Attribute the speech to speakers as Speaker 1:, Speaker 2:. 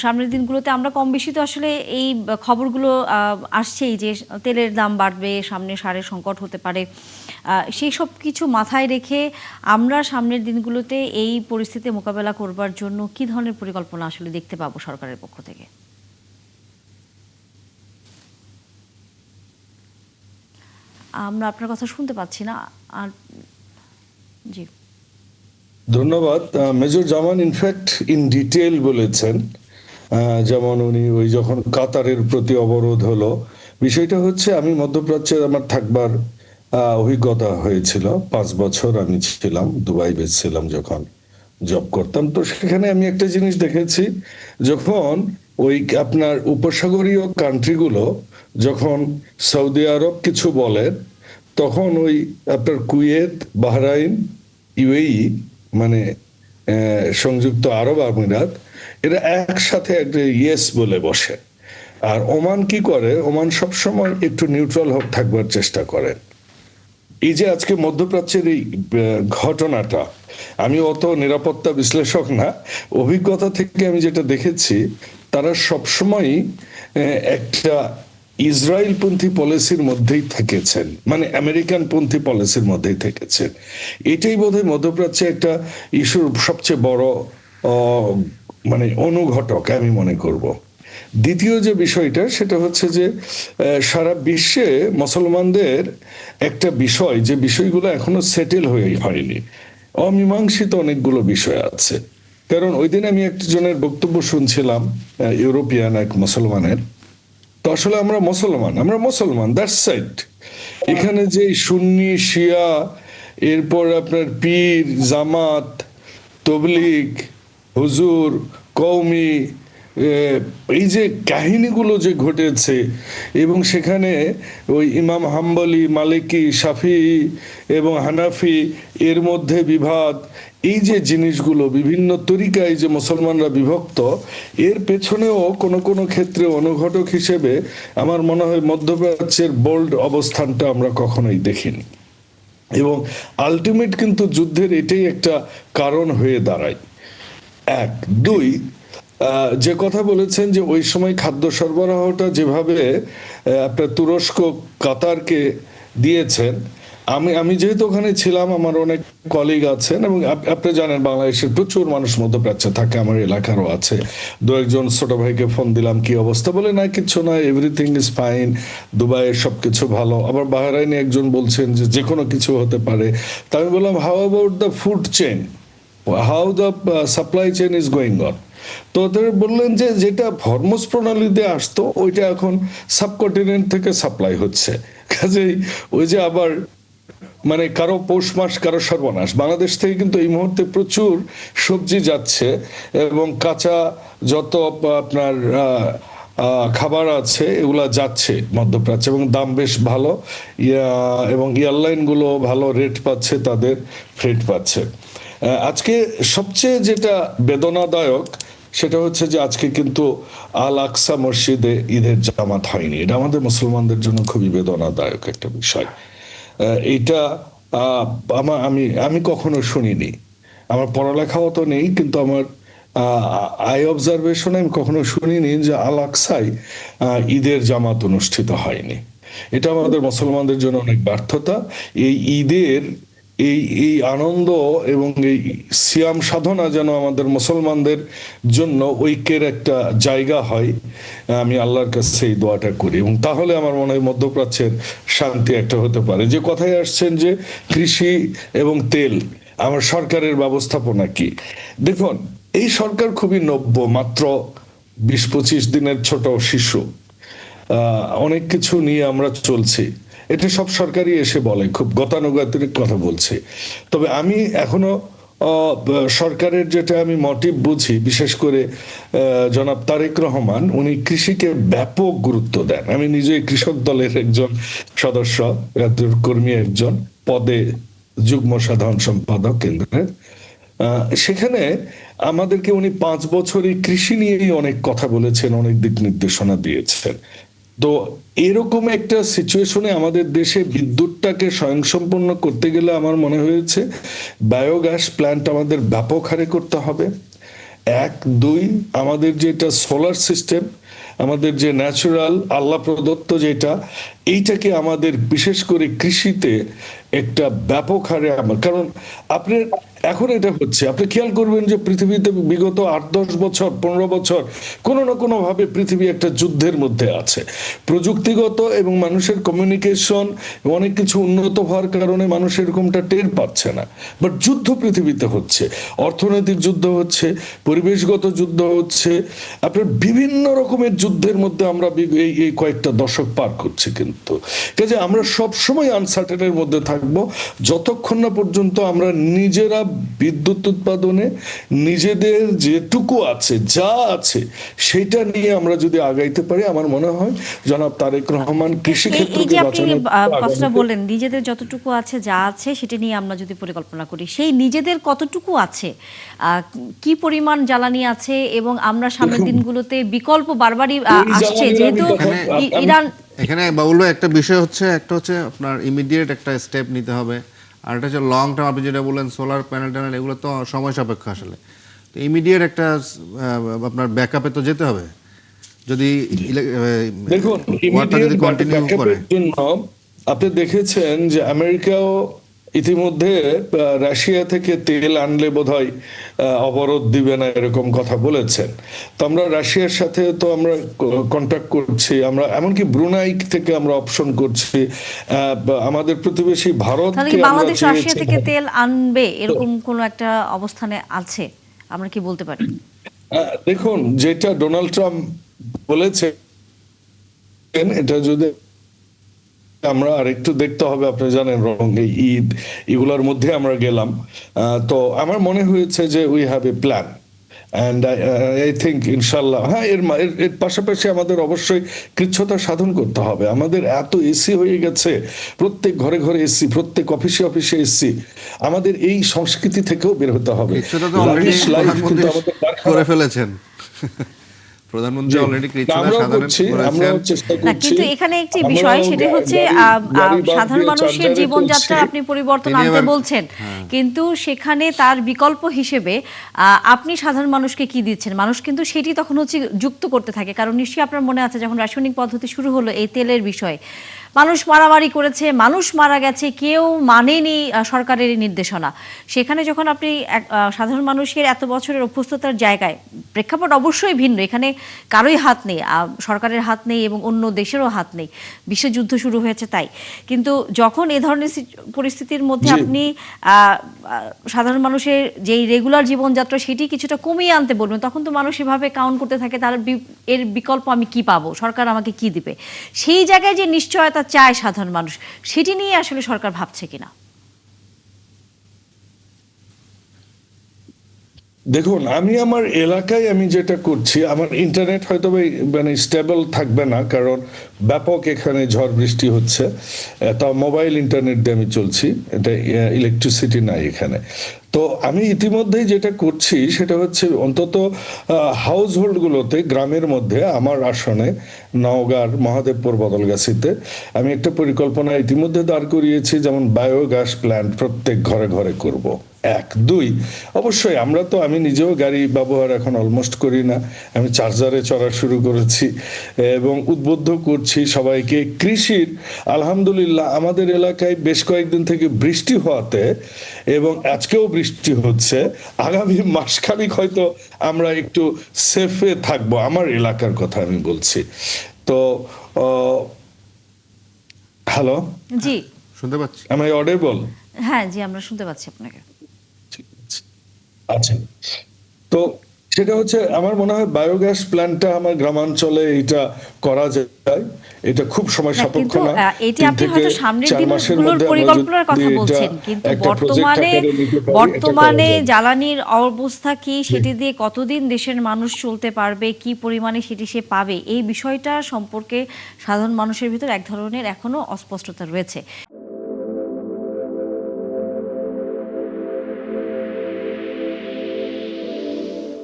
Speaker 1: সামনের দিনগুলোতে আমরা কম বেশি তো আসলে এই খবরগুলো আসছেই যে তেলের দাম বাড়বে, সামনে সারের সংকট হতে পারে। সেই সব কিছু মাথায় রেখে আমরা সামনের দিনগুলোতে এই পরিস্থিতি মোকাবেলা করবার জন্য কি ধরনের পরিকল্পনা আসলে দেখতে পাবো সরকারের পক্ষ থেকে? আমরা আপনার কথা শুনতে পাচ্ছি না। আর জি,
Speaker 2: ধন্যবাদ। Major Zaman in fact in detail বলেছেন। যেমন উনি ওই যখন কাতারের প্রতি অবরোধ হলো, বিষয়টা হচ্ছে আমি মধ্যপ্রাচ্যে আমার থাকবার অভিজ্ঞতা হয়েছিল। 5 বছর আমি ছিলাম, দুবাই বেস ছিলাম যখন জব করতাম। তো সেখানে আমি একটা জিনিস দেখেছি, যখন ওই আপনার উপসাগরীয় কান্ট্রিগুলো যখন সৌদি আরব কিছু বলেন, তখন ওই আপনার কুয়েত, বাহরাইন, ইউএই মানে সংযুক্ত আরব আমিরাত, এরা একসাথে একটা ইয়েস বলে বসে। আর ওমান কি করে, ওমান সবসময় একটু নিউট্রাল থাকবার চেষ্টা করে। এই যে আজকে মধ্যপ্রাচ্যের এই ঘটনাটা, আমি অত নিরাপত্তা বিশ্লেষক না, অভিজ্ঞতা থেকে আমি যেটা দেখেছি, তারা সবসময়ই একটা ইসরায়েলপন্থী পলিসির মধ্যেই থেকেছেন, মানে আমেরিকান পন্থী পলিসির মধ্যেই থেকেছেন। এটাই বোধহয় মধ্যপ্রাচ্যে একটা ইস্যুর সবচেয়ে বড় মানে অনুঘটক আমি মনে করব। দ্বিতীয় যে বিষয়টা, সেটা হচ্ছে যে সারা বিশ্বে মুসলমানদের একটা বিষয়, যে বিষয়গুলো এখনো সেটেল হয়ে হয়নি, অমীমাংসিত অনেকগুলো বিষয় আছে। কারণ ওই দিন আমি একজনের বক্তব্য শুনছিলাম, ইউরোপিয়ান এক মুসলমানের। তো আসলে আমরা মুসলমান, আমরা মুসলমান, দ্যাটস সাইড। এখানে যে সুন্নি, শিয়া, এরপর আপনার পীর, জামাত, তবলিগ, হুজুর, কওমি, এই যে কাহিনীগুলো যে ঘটেছে, এবং সেখানে ওই ইমাম হাম্বলি, মালিকি, শাফি এবং হানাফি এর মধ্যে বিভাদ, এই যে জিনিসগুলো বিভিন্ন তরিকায় যে মুসলমানরা বিভক্ত, এর পেছনেও কোনো কোনো ক্ষেত্রে অনুঘটক হিসেবে আমার মনে হয় মধ্যপ্রাচ্যের বোল্ড অবস্থানটা আমরা কখনোই দেখিনি। এবং আলটিমেট কিন্তু যুদ্ধের এটাই একটা কারণ হয়ে দাঁড়ায়। এক, দুই, যে কথা বলেছেন যে ওই সময় খাদ্য সরবরাহটা যেভাবে আপনার তুরস্ক কাতারকে দিয়েছেন, আমি আমি যেহেতু ওখানে ছিলাম, আমার অনেক কলিগ আছেন, এবং আপনি জানেন বাংলাদেশের প্রচুর মানুষ মধ্যপ্রাচ্যে থাকে, আমার এলাকারও আছে। দু একজন ছোট ভাইকে ফোন দিলাম, কি অবস্থা, বলে না কিছু না, এভরিথিং ইজ ফাইন, দুবাইয়ের সবকিছু ভালো। আবার বাহরাইনে একজন বলছেন যে যে কোনো কিছু হতে পারে। তা আমি বললাম, how about the food chain, how the supply chain is going on? তো ওদের বললেন যে যেটা হরমুজ প্রণালী দিয়ে আসতো, ওইটা এখন সাবকন্টিনেন্ট থেকে সাপ্লাই হচ্ছে। কাজেই ওই যে আবার মানে কারো পৌষ মাস কারো সর্বনাশ। বাংলাদেশ থেকে কিন্তু এই মুহূর্তে প্রচুর সবজি যাচ্ছে, এবং কাঁচা যত আপনার খাবার আছে এগুলা যাচ্ছে মধ্যপ্রাচ্যে, এবং দাম বেশ ভালো। এবং এয়ারলাইনগুলো ভালো রেট পাচ্ছে, তাদের ফ্রেট পাচ্ছে। আজকে সবচেয়ে যেটা বেদনাদায়ক, সেটা হচ্ছে যে আজকে কিন্তু আল আকসা মসজিদে ঈদের জামাত হয়নি। এটা আমাদের মুসলমানদের জন্য খুবই বেদনাদায়ক একটা বিষয়। এইটা আমার আমি আমি কখনো শুনিনি। আমার পড়ালেখাও তো নেই, কিন্তু আমার আই অবজারভেশনে আমি কখনো শুনিনি যে আল আকসায় ঈদের জামাত অনুষ্ঠিত হয়নি। এটা আমাদের মুসলমানদের জন্য অনেক ব্যর্থতা। এই ঈদের এই এই আনন্দ এবং এই সিয়াম সাধনা যেন আমাদের মুসলমানদের জন্য ঐক্যের একটা জায়গা হয়, আমি আল্লাহর কাছে এই দোয়াটা করি। এবং তাহলে আমার মনে হয় মধ্যপ্রাচ্যের শান্তি একটা হতে পারে। যে কথায় আসছেন যে কৃষি এবং তেল, আমার সরকারের ব্যবস্থাপনা কি, দেখুন, এই সরকার খুবই নব্য, মাত্র 20-25 দিনের ছোট শিশু। অনেক কিছু নিয়ে আমরা চলছি, এটা সব সরকারই এসে বলে, খুব গতানুগতিক কথা বলছে। তবে আমি এখনো সরকারের যেটা আমি মোটিভ বুঝি, বিশেষ করে জনাব তারেক রহমান, উনি কৃষিকে ব্যাপক গুরুত্ব দেন। আমি নিজেই কৃষক দলের একজন সদস্য, কর্মী একজন পদে, যুগ্ম সাধারণ সম্পাদক কেন্দ্রের। সেখানে আমাদেরকে উনি 5 বছরই কৃষি নিয়েই অনেক কথা বলেছেন, অনেক দিক নির্দেশনা দিয়েছেন। তো এরকম একটা সিচুয়েশনে আমাদের দেশে বিদ্যুৎটাকে স্বয়ংসম্পন্ন করতে গেলে আমার মনে হয়েছে বায়োগ্যাস প্ল্যান্ট আমাদের ব্যাপক হারে করতে হবে। এক, দুই, আমাদের যেটা সোলার সিস্টেম, আমাদের যে ন্যাচারাল আল্লাহ প্রদত্ত যেটা, এইটাকে আমাদের বিশেষ করে কৃষিতে একটা ব্যাপক হারে কারণ আপনি এখন এটা হচ্ছে, আপনি খেয়াল করবেন যে পৃথিবীতে বিগত 8-10 বছর 15 বছর কোনো না কোনো ভাবে পৃথিবী একটা যুদ্ধের মধ্যে আছে। প্রযুক্তিগত এবং মানুষের কমিউনিকেশন অনেক কিছু উন্নত হওয়ার কারণে মানুষ এরকমটা টের পাচ্ছে না, বাট যুদ্ধ পৃথিবীতে হচ্ছে, অর্থনৈতিক যুদ্ধ হচ্ছে, পরিবেশগত যুদ্ধ হচ্ছে, আপনার বিভিন্ন রকমের যুদ্ধের মধ্যে আমরা এই এই কয়েকটা দশক পার করছি। কিন্তু কাজে আমরা সব সময় আনসার্টেনের মধ্যে থাকবো যতক্ষণ না পর্যন্ত আমরা নিজেরা বিদ্যুৎ উৎপাদনে নিজেদের যেটুকু আছে যা আছে সেটা নিয়ে আমরা যদি আগাইতে পারি, আমার মনে হয় জনাব তারেক রহমান কৃষি
Speaker 1: এই
Speaker 2: ক্ষেত্রকে
Speaker 1: যে আপনি
Speaker 2: বাঁচানোর
Speaker 1: কথাটা বললেন, নিজেদের যতটুকু আছে যা আছে সেটা নিয়ে আমরা যদি পরিকল্পনা করি, সেই নিজেদের কতটুকু আছে, কি পরিমাণ জ্বালানি আছে, এবং আমরা সামনের দিনগুলোতে বিকল্প বারবারই
Speaker 2: এই
Speaker 1: আসছে,
Speaker 2: জ্বালানির
Speaker 1: যেহেতু ইরান।
Speaker 3: এখানে বাবুল ভাই একটা বিষয় হচ্ছে, একটা হচ্ছে আপনার ইমিডিয়েট একটা স্টেপ নিতে হবে, আর একটা হচ্ছে লং টার্ম। আপনি যেটা বললেন সোলার প্যানেল ট্যানেল, এগুলো তো সময় সাপেক্ষ আসলে। তো ইমিডিয়েট একটা আপনার ব্যাকআপে তো যেতে হবে, যদি
Speaker 2: দেখুন
Speaker 3: ওয়ারটা যদি কন্টিনিউ করে।
Speaker 2: ব্যাকআপের জন্য আপনি দেখেছেন যে আমেরিকাও ইতিমধ্যে রাশিয়া থেকে তেল আনলে বোধহয় অবরোধ দিবে না এরকম কথা বলেছেন। তো আমরা রাশিয়ার সাথে তো আমরা কন্ট্যাক্ট করছি, আমরা এমনকি ব্রুনাই থেকে আমরা অপশন করছি, আমাদের প্রতিবেশী
Speaker 1: তাহলে
Speaker 2: ভারতকে
Speaker 1: কি
Speaker 2: আমরা
Speaker 1: বাংলাদেশ রাশিয়া
Speaker 2: চেয়েছি।
Speaker 1: থেকে তেল আনবে এরকম কোনো একটা অবস্থানে আছে, আমরা কি বলতে পারি?
Speaker 2: দেখুন যেটা ডোনাল্ড ট্রাম্প বলেছে, এটা যদি আমরা আরেকটু দেখতে হবে, আপনি জানেন রং এই ঈদ এগুলোর মধ্যে আমরা গেলাম, তো আমার মনে হয়েছে যে we have a plan and I think ইনশাল্লাহ, হ্যাঁ এর পাশাপাশি আমাদের অবশ্যই কৃচ্ছতা সাধন করতে হবে। আমাদের এত এসি হয়ে গেছে, প্রত্যেক ঘরে ঘরে এসি, প্রত্যেক অফিসে অফিসে এসি, আমাদের এই সংস্কৃতি থেকেও বের হতে হবে।
Speaker 3: সেটা তো অলরেডি
Speaker 2: Lavish life কিন্তু
Speaker 3: প্রধানমন্ত্রী
Speaker 2: আমাদের
Speaker 3: করে ফেলেছেন, প্রধানমন্ত্রী অলরেডি কৃচ্ছ্রতা
Speaker 2: আমরাও
Speaker 3: সাধন
Speaker 2: করছি,
Speaker 3: করেছেন।
Speaker 2: আমরাও চেষ্টা
Speaker 1: না,
Speaker 2: করছি।
Speaker 1: কিন্তু এখানে একটি বিষয়,
Speaker 2: আমরাও
Speaker 1: সেটা হচ্ছে
Speaker 2: গাড়ি বাদ
Speaker 1: সাধারণ
Speaker 2: দিয়ে
Speaker 1: মানুষের
Speaker 2: চার্জারে
Speaker 1: জীবনযাত্রা
Speaker 2: চলছি।
Speaker 1: আপনি পরিবর্তন
Speaker 3: তিনি
Speaker 1: আনতে
Speaker 3: এবার-
Speaker 1: বলছেন, কিন্তু সেখানে তার বিকল্প হিসেবে আপনি সাধারণ মানুষকে কি দিচ্ছেন? মানুষ কিন্তু সেটি তখন হচ্ছে যুক্ত করতে থাকে, কারণ নিশ্চয়ই আপনার মনে আছে যখন রাসায়নিক পদ্ধতি শুরু হলো এই তেলের বিষয়ে, মানুষ মারামারি করেছে, মানুষ মারা গেছে, কেউ মানেনি সরকারের নির্দেশনা। সেখানে যখন আপনি সাধারণ মানুষের এত বছরের অভ্যস্ততার জায়গায়, প্রেক্ষাপট অবশ্যই ভিন্ন, এখানে কারোই হাত নেই, সরকারের হাত নেই এবং অন্য দেশেরও হাত নেই, বিশ্বযুদ্ধ শুরু হয়েছে তাই। কিন্তু যখন এ ধরনের পরিস্থিতির মধ্যে আপনি সাধারণ মানুষের যেই রেগুলার জীবনযাত্রা সেটি কিছুটা কমিয়ে আনতে বলবেন, তখন তো মানুষ এভাবে কাউন্ট করতে থাকে তার এর বিকল্প আমি কি পাবো, সরকার আমাকে কি দিবে। সেই জায়গায় যে নিশ্চয়তা চায় সাধারণ মানুষ, সেটি নিয়ে আসলে সরকার ভাবছে কিনা?
Speaker 2: দেখুন আমি আমার এলাকায় আমি যেটা করছি, আমার ইন্টারনেট হয়তো মানে স্টেবল থাকবে না, কারণ ব্যাপক এখানে ঝড় বৃষ্টি হচ্ছে, তা মোবাইল ইন্টারনেট দিয়ে আমি চলছি, এটা ইলেকট্রিসিটি নাই এখানে। তো আমি ইতিমধ্যেই যেটা করছি সেটা হচ্ছে অন্তত হাউস হোল্ডগুলোতে গ্রামের মধ্যে আমার আসনে নওগাঁর মহাদেবপুর বদলগাছিতে আমি একটা পরিকল্পনা ইতিমধ্যে দাঁড় করিয়েছি, যেমন বায়োগ্যাস প্ল্যান্ট প্রত্যেক ঘরে ঘরে করব। এক, দুই, অবশ্যই আমরা তো, আমি নিজেও গাড়ি ব্যবহার এখন অলমোস্ট করি না, আমি চার্জারে চড়া শুরু করেছি এবং উদ্বুদ্ধ করছি সবাইকে কৃষির। আলহামদুলিল্লাহ আমাদের এলাকায় বেশ কয়েকদিন থেকে বৃষ্টি হওয়াতে, এবং আজকেও বৃষ্টি হচ্ছে, আগামী মাসখানেক হয়তো আমরা একটু সেফে থাকবো, আমার এলাকার কথা আমি বলছি। তো হ্যালো,
Speaker 1: জি,
Speaker 3: শুনতে পাচ্ছি।
Speaker 2: am I audible?
Speaker 1: হ্যাঁ, জি, আমরা শুনতে পাচ্ছি আপনাকে।
Speaker 2: আচ্ছা, তো সেটা হচ্ছে আমার মনে হয় বায়োগ্যাস প্ল্যান্টটা আমার গ্রামাঞ্চলে এটা করা যায়, এটা খুব সময়
Speaker 1: না,
Speaker 2: সাপেক্ষ
Speaker 1: কিন্তু
Speaker 2: না,
Speaker 1: এটি
Speaker 2: 3
Speaker 1: আপনি
Speaker 2: থেকে
Speaker 1: হয়তো সামনের
Speaker 2: 4 মাসের
Speaker 1: দিনগুলোর
Speaker 2: মধ্যে আমরা
Speaker 1: পরিকল্পনার
Speaker 2: যদি
Speaker 1: কথা
Speaker 2: এটা
Speaker 1: বলছেন, কিন্তু
Speaker 2: একটা প্রজেক্ট আকারে নিতে পারি, এটা করা
Speaker 1: বর্তমানে
Speaker 2: যাবে।
Speaker 1: জ্বালানির অবস্থা কি, সেটি দিয়ে কতদিন দেশের মানুষ চলতে পারবে, কি পরিমাণে সেটি সে পাবে, এই বিষয়টা সম্পর্কে সাধারণ মানুষের ভিতর এক ধরনের এখনো অস্পষ্টতা রয়েছে।